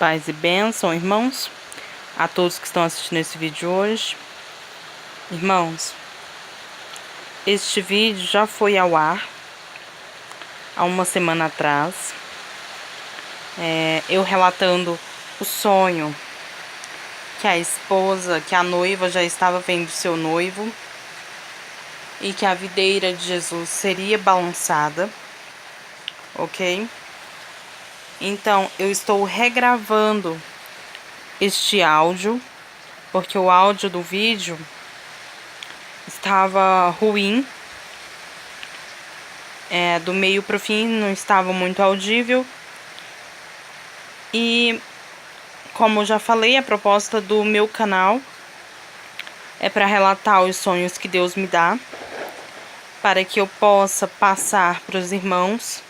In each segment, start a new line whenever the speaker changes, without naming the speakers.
Paz e bênção, irmãos, a todos que estão assistindo esse vídeo hoje. Irmãos, este vídeo já foi ao ar há uma semana atrás, eu relatando o sonho que a noiva já estava vendo seu noivo e que a videira de Jesus seria balançada, ok? Então, eu estou regravando este áudio, porque o áudio do vídeo estava ruim, do meio pro fim não estava muito audível. E como eu já falei, a proposta do meu canal é para relatar os sonhos que Deus me dá, para que eu possa passar para os irmãos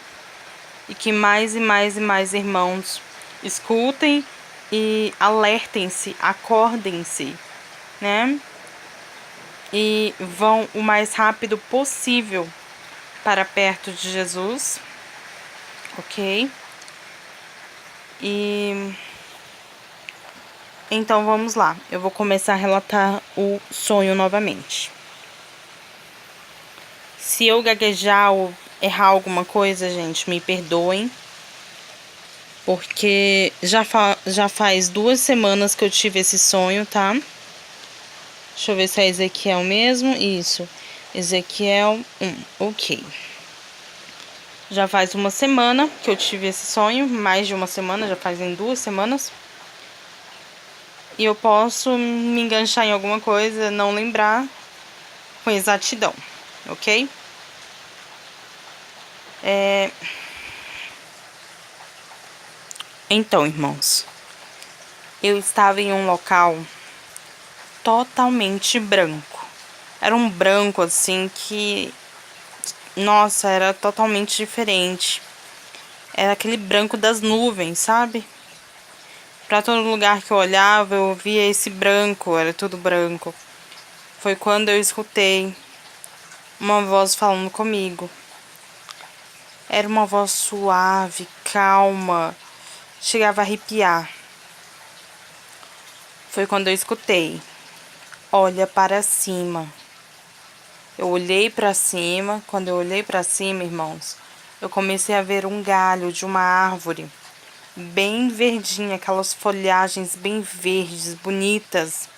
e que mais e mais e mais irmãos escutem e alertem-se, acordem-se, né? E vão o mais rápido possível para perto de Jesus, ok? E então vamos lá, eu vou começar a relatar o sonho novamente. Se eu gaguejar ou errar alguma coisa, gente, me perdoem, porque já faz 2 semanas que eu tive esse sonho, tá? Deixa eu ver se é Ezequiel mesmo. Isso, Ezequiel 1, ok. Já faz uma semana que eu tive esse sonho, mais de uma semana, já fazem 2 semanas. E eu posso me enganchar em alguma coisa, não lembrar com exatidão, ok? Então, irmãos, eu estava em um local totalmente branco. Era um branco assim que, nossa, era totalmente diferente. Era aquele branco das nuvens, sabe? Pra todo lugar que eu olhava, eu via esse branco, era tudo branco. Foi quando eu escutei uma voz falando comigo. Era uma voz suave, calma, chegava a arrepiar. Foi quando eu escutei: olha para cima. Eu olhei para cima. Quando eu olhei para cima, irmãos, eu comecei a ver um galho de uma árvore bem verdinha, aquelas folhagens bem verdes, bonitas.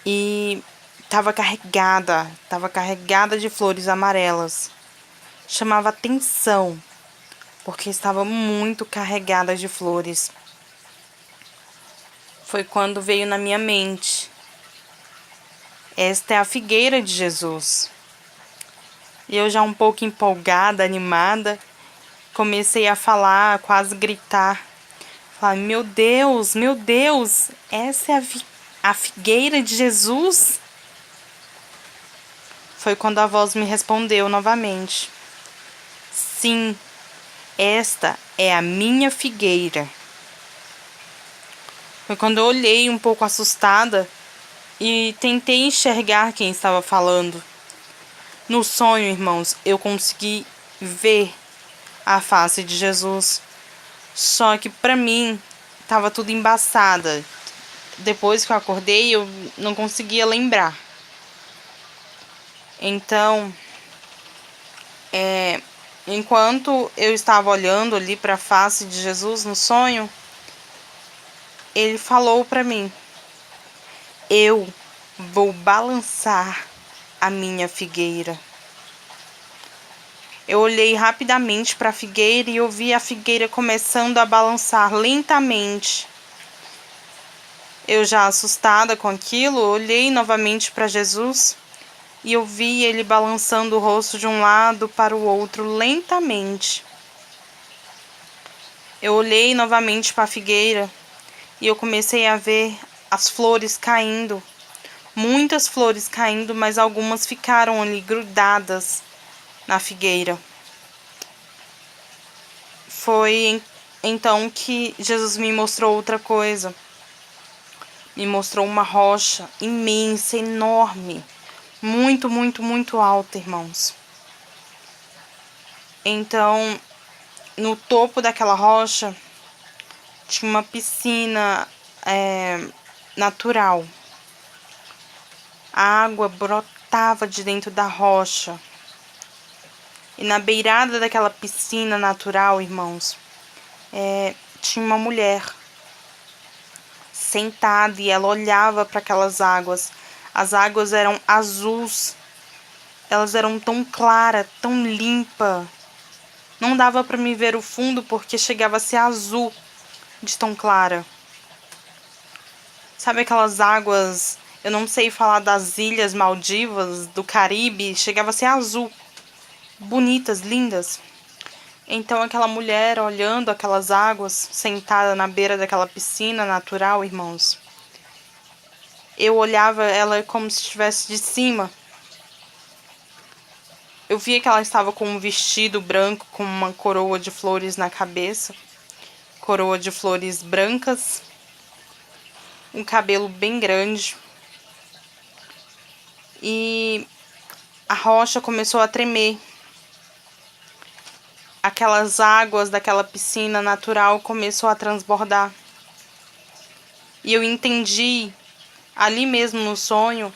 E tava carregada de flores amarelas. Chamava atenção, porque estava muito carregada de flores. Foi quando veio na minha mente: esta é a figueira de Jesus. E eu, já um pouco empolgada, animada, comecei a falar, quase gritar. Falar: meu Deus, essa é a figueira de Jesus? Foi quando a voz me respondeu novamente: sim, esta é a minha figueira. Foi quando eu olhei um pouco assustada e tentei enxergar quem estava falando. No sonho, irmãos, eu consegui ver a face de Jesus. Só que pra mim tava tudo embaçada. Depois que eu acordei, eu não conseguia lembrar. Então, enquanto eu estava olhando ali para a face de Jesus no sonho, ele falou para mim: eu vou balançar a minha figueira. Eu olhei rapidamente para a figueira e eu vi a figueira começando a balançar lentamente. Eu, já assustada com aquilo, olhei novamente para Jesus e eu vi ele balançando o rosto de um lado para o outro lentamente. Eu olhei novamente para a figueira e eu comecei a ver as flores caindo. Muitas flores caindo, mas algumas ficaram ali grudadas na figueira. Foi então que Jesus me mostrou outra coisa. Me mostrou uma rocha imensa, enorme, muito, muito, muito alta, irmãos. Então, no topo daquela rocha tinha uma piscina natural. A água brotava de dentro da rocha. E na beirada daquela piscina natural, irmãos, tinha uma mulher sentada e ela olhava para aquelas águas. As águas eram azuis, elas eram tão claras, tão limpa. Não dava para me ver o fundo porque chegava a ser azul de tão clara. Sabe aquelas águas, eu não sei falar das ilhas Maldivas, do Caribe, chegava a ser azul, bonitas, lindas. Então aquela mulher olhando aquelas águas, sentada na beira daquela piscina natural, irmãos. Eu olhava ela como se estivesse de cima. Eu via que ela estava com um vestido branco, com uma coroa de flores na cabeça. Coroa de flores brancas. Um cabelo bem grande. E a rocha começou a tremer. Aquelas águas daquela piscina natural começou a transbordar. E eu entendi, ali mesmo no sonho,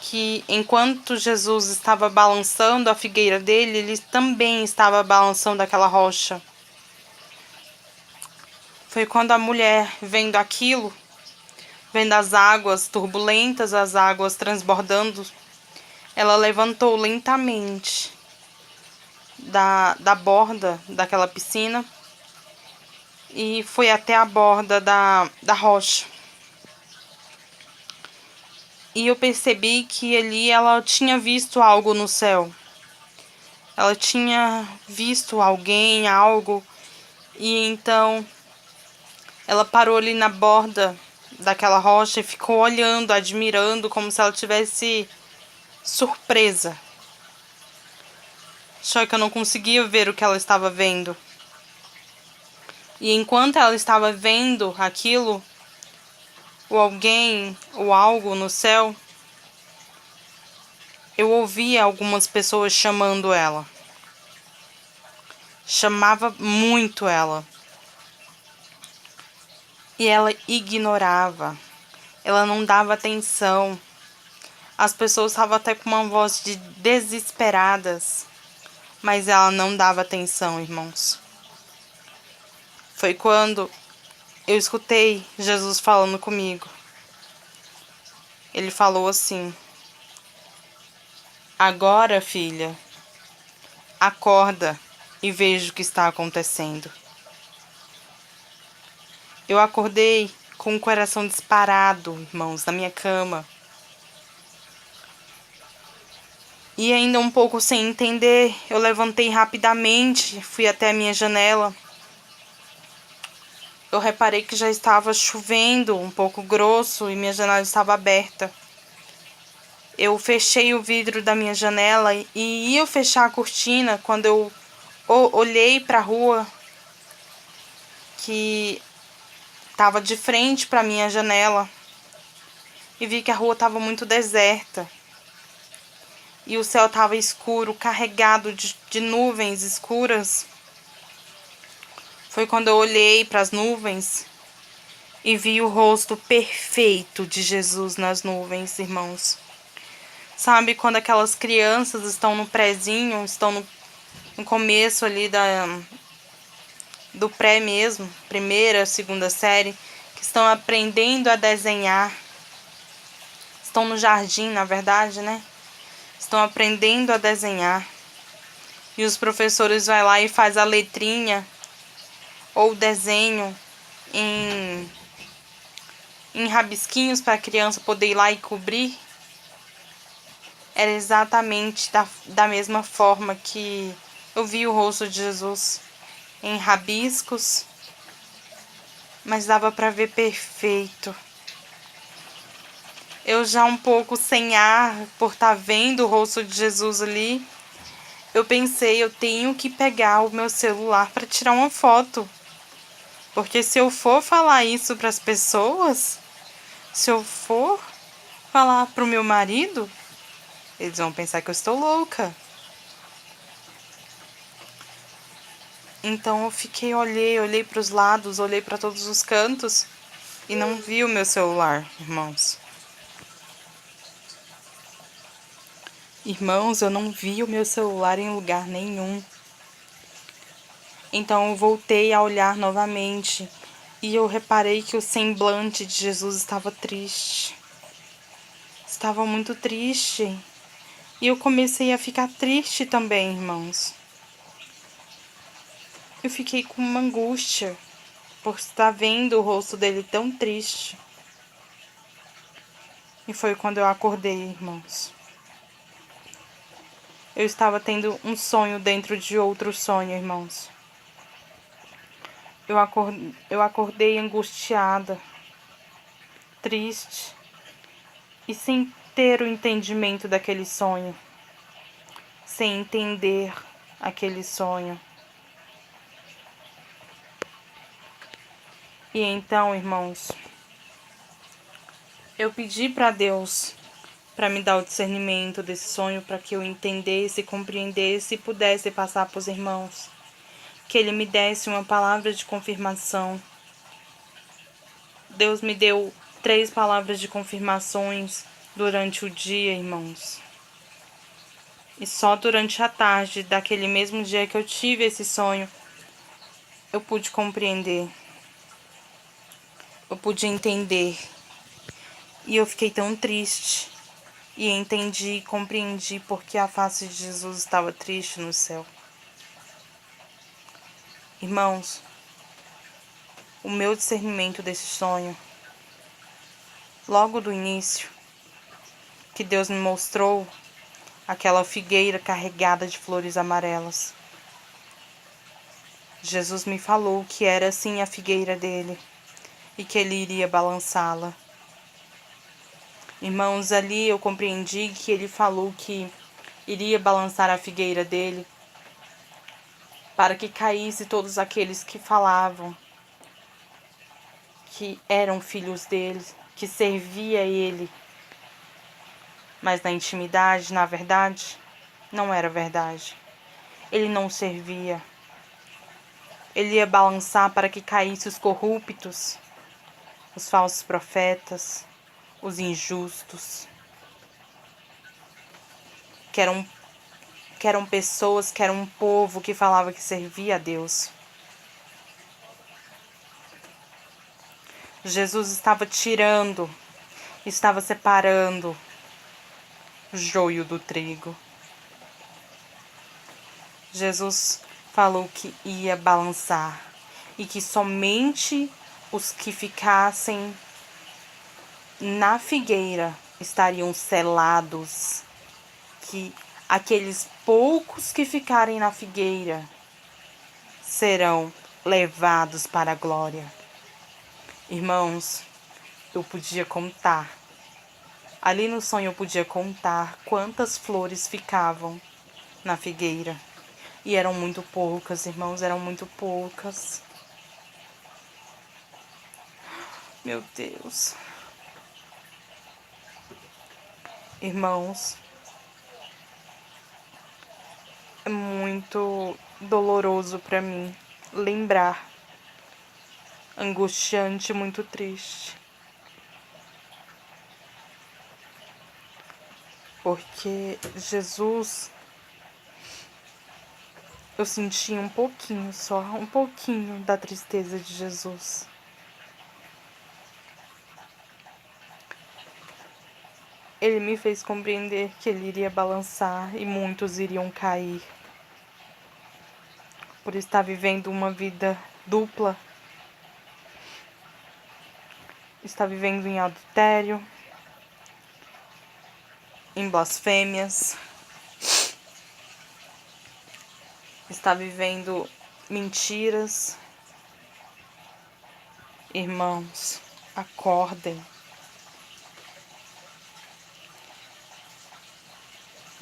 que enquanto Jesus estava balançando a figueira dele, ele também estava balançando aquela rocha. Foi quando a mulher, vendo aquilo, vendo as águas turbulentas, as águas transbordando, ela levantou lentamente da borda daquela piscina e foi até a borda da rocha. E eu percebi que ali ela tinha visto algo no céu. Ela tinha visto alguém, algo. E então ela parou ali na borda daquela rocha e ficou olhando, admirando, como se ela tivesse surpresa. Só que eu não conseguia ver o que ela estava vendo. E enquanto ela estava vendo aquilo, o alguém, o algo no céu, eu ouvia algumas pessoas chamando ela. Chamava muito ela. E ela ignorava. Ela não dava atenção. As pessoas estavam até com uma voz de desesperadas. Mas ela não dava atenção, irmãos. Foi quando eu escutei Jesus falando comigo. Ele falou assim: agora, filha, acorda e veja o que está acontecendo. Eu acordei com o coração disparado, irmãos, na minha cama. E ainda um pouco sem entender, eu levantei rapidamente, fui até a minha janela. Eu reparei que já estava chovendo um pouco grosso e minha janela estava aberta. Eu fechei o vidro da minha janela e ia fechar a cortina quando eu olhei para a rua que estava de frente para minha janela e vi que a rua estava muito deserta e o céu estava escuro, carregado de nuvens escuras. Foi quando eu olhei para as nuvens e vi o rosto perfeito de Jesus nas nuvens, irmãos. Sabe quando aquelas crianças estão no prézinho, estão no começo ali do pré mesmo, primeira, segunda série, que estão aprendendo a desenhar. Estão no jardim, na verdade, né? Estão aprendendo a desenhar. E os professores vão lá e faz a letrinha ou desenho em rabisquinhos para a criança poder ir lá e cobrir. Era exatamente da mesma forma que eu vi o rosto de Jesus, em rabiscos, mas dava para ver perfeito. Eu já um pouco sem ar por estar vendo o rosto de Jesus ali, eu pensei, eu tenho que pegar o meu celular para tirar uma foto. Porque se eu for falar isso para as pessoas, se eu for falar para o meu marido, eles vão pensar que eu estou louca. Então eu olhei para os lados, olhei para todos os cantos e não vi o meu celular, irmãos. Irmãos, eu não vi o meu celular em lugar nenhum. Então eu voltei a olhar novamente e eu reparei que o semblante de Jesus estava triste. Estava muito triste. E eu comecei a ficar triste também, irmãos. Eu fiquei com uma angústia por estar vendo o rosto dele tão triste. E foi quando eu acordei, irmãos. Eu estava tendo um sonho dentro de outro sonho, irmãos. Eu acordei angustiada, triste e sem ter o entendimento daquele sonho, sem entender aquele sonho. E então, irmãos, eu pedi para Deus para me dar o discernimento desse sonho, para que eu entendesse, compreendesse e pudesse passar para os irmãos. Que Ele me desse uma palavra de confirmação. Deus me deu 3 palavras de confirmações durante o dia, irmãos. E só durante a tarde daquele mesmo dia que eu tive esse sonho, eu pude compreender. Eu pude entender. E eu fiquei tão triste. E entendi e compreendi porque a face de Jesus estava triste no céu. Irmãos, o meu discernimento desse sonho, logo do início, que Deus me mostrou aquela figueira carregada de flores amarelas. Jesus me falou que era assim a figueira dele e que ele iria balançá-la. Irmãos, ali eu compreendi que ele falou que iria balançar a figueira dele para que caísse todos aqueles que falavam que eram filhos dele, que servia a ele. Mas na intimidade, na verdade, não era verdade. Ele não servia. Ele ia balançar para que caísse os corruptos, os falsos profetas, os injustos, que eram pessoas, que era um povo que falava que servia a Deus. Jesus estava tirando, estava separando o joio do trigo. Jesus falou que ia balançar e que somente os que ficassem na figueira estariam selados, que aqueles poucos que ficarem na figueira serão levados para a glória. Irmãos, eu podia contar. Ali no sonho eu podia contar quantas flores ficavam na figueira. E eram muito poucas, irmãos, eram muito poucas. Meu Deus. Irmãos, é muito doloroso para mim lembrar. Angustiante, muito triste. Porque Jesus, eu senti um pouquinho só, um pouquinho da tristeza de Jesus. Ele me fez compreender que ele iria balançar e muitos iriam cair. Por estar vivendo uma vida dupla. Está vivendo em adultério, em blasfêmias. Está vivendo mentiras. Irmãos, acordem.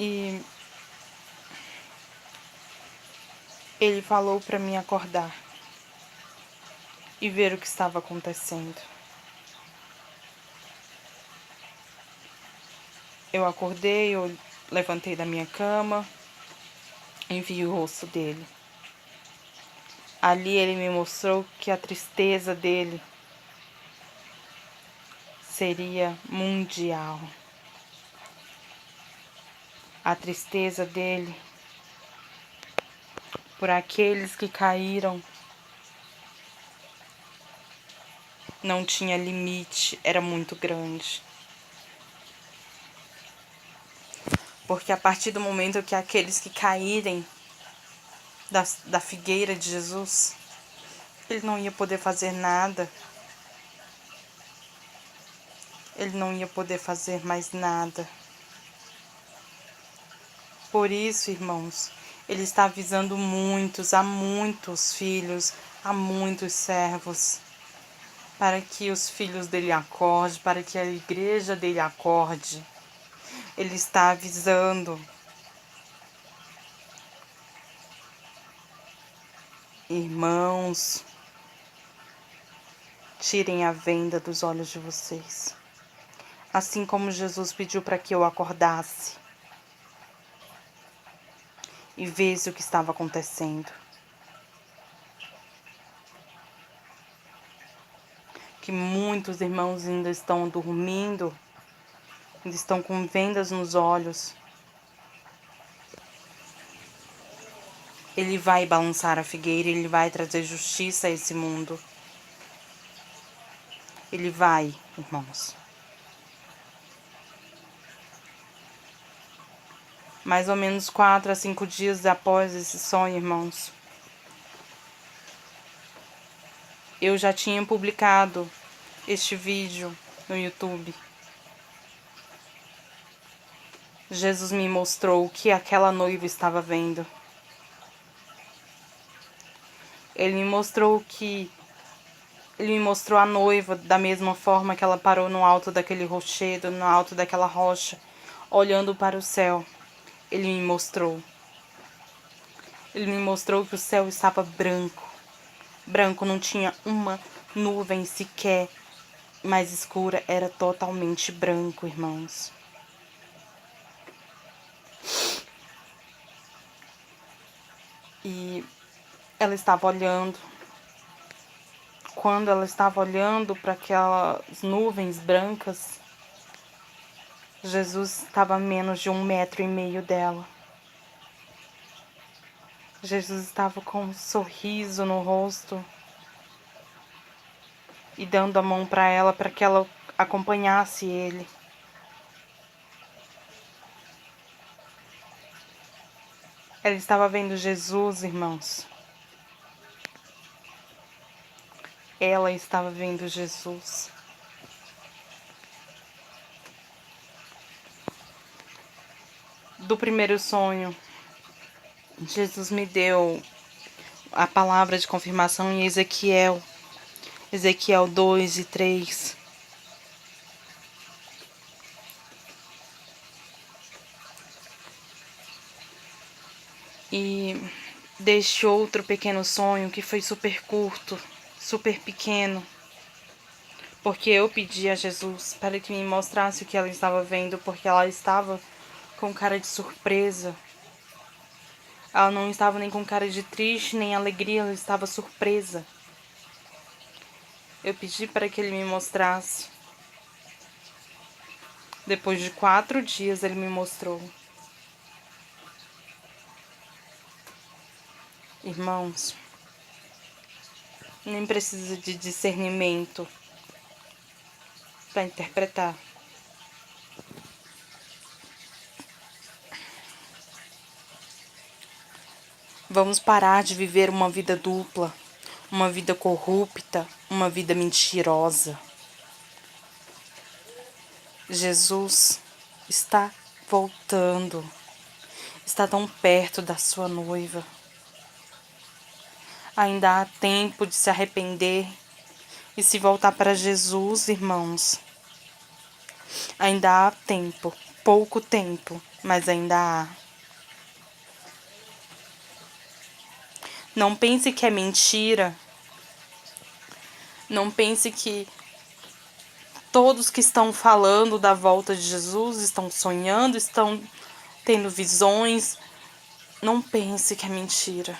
E ele falou para mim acordar e ver o que estava acontecendo. Eu acordei, eu levantei da minha cama e vi o rosto dele. Ali ele me mostrou que a tristeza dele seria mundial. A tristeza dele por aqueles que caíram não tinha limite, era muito grande. Porque a partir do momento que aqueles que caírem da figueira de Jesus, ele não ia poder fazer nada. Ele não ia poder fazer mais nada. Por isso, irmãos, ele está avisando a muitos filhos, a muitos servos, para que os filhos dele acordem, para que a igreja dele acorde. Ele está avisando. Irmãos, tirem a venda dos olhos de vocês. Assim como Jesus pediu para que eu acordasse e visse o que estava acontecendo. Que muitos irmãos ainda estão dormindo, ainda estão com vendas nos olhos. Ele vai balançar a figueira, ele vai trazer justiça a esse mundo. Ele vai, irmãos. Mais ou menos 4 a 5 dias após esse sonho, irmãos, eu já tinha publicado este vídeo no YouTube. Jesus me mostrou o que aquela noiva estava vendo. Ele me mostrou a noiva da mesma forma que ela parou no alto daquele rochedo, no alto daquela rocha, olhando para o céu. Ele me mostrou. Ele me mostrou que o céu estava branco. Branco, não tinha uma nuvem sequer mais escura, era totalmente branco, irmãos. E ela estava olhando. Quando ela estava olhando para aquelas nuvens brancas, Jesus estava a menos de 1,5 metro dela. Jesus estava com um sorriso no rosto e dando a mão para ela para que ela acompanhasse ele. Ela estava vendo Jesus, irmãos. Ela estava vendo Jesus. Do primeiro sonho, Jesus me deu a palavra de confirmação em Ezequiel 2 e 3. E deste outro pequeno sonho que foi super curto, super pequeno, porque eu pedi a Jesus para que me mostrasse o que ela estava vendo, porque ela estava com cara de surpresa. Ela não estava nem com cara de triste, nem alegria, ela estava surpresa. Eu pedi para que ele me mostrasse. Depois de 4 dias ele me mostrou. Irmãos, nem precisa de discernimento para interpretar. Vamos parar de viver uma vida dupla, uma vida corrupta, uma vida mentirosa. Jesus está voltando, está tão perto da sua noiva. Ainda há tempo de se arrepender e se voltar para Jesus, irmãos. Ainda há tempo, pouco tempo, mas ainda há. Não pense que é mentira. Não pense que todos que estão falando da volta de Jesus estão sonhando, estão tendo visões. Não pense que é mentira.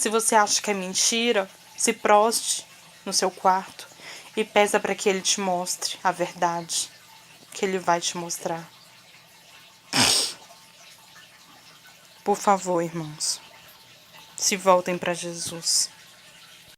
Se você acha que é mentira, se proste no seu quarto e peça para que Ele te mostre a verdade, que Ele vai te mostrar. Por favor, irmãos, se voltem para Jesus.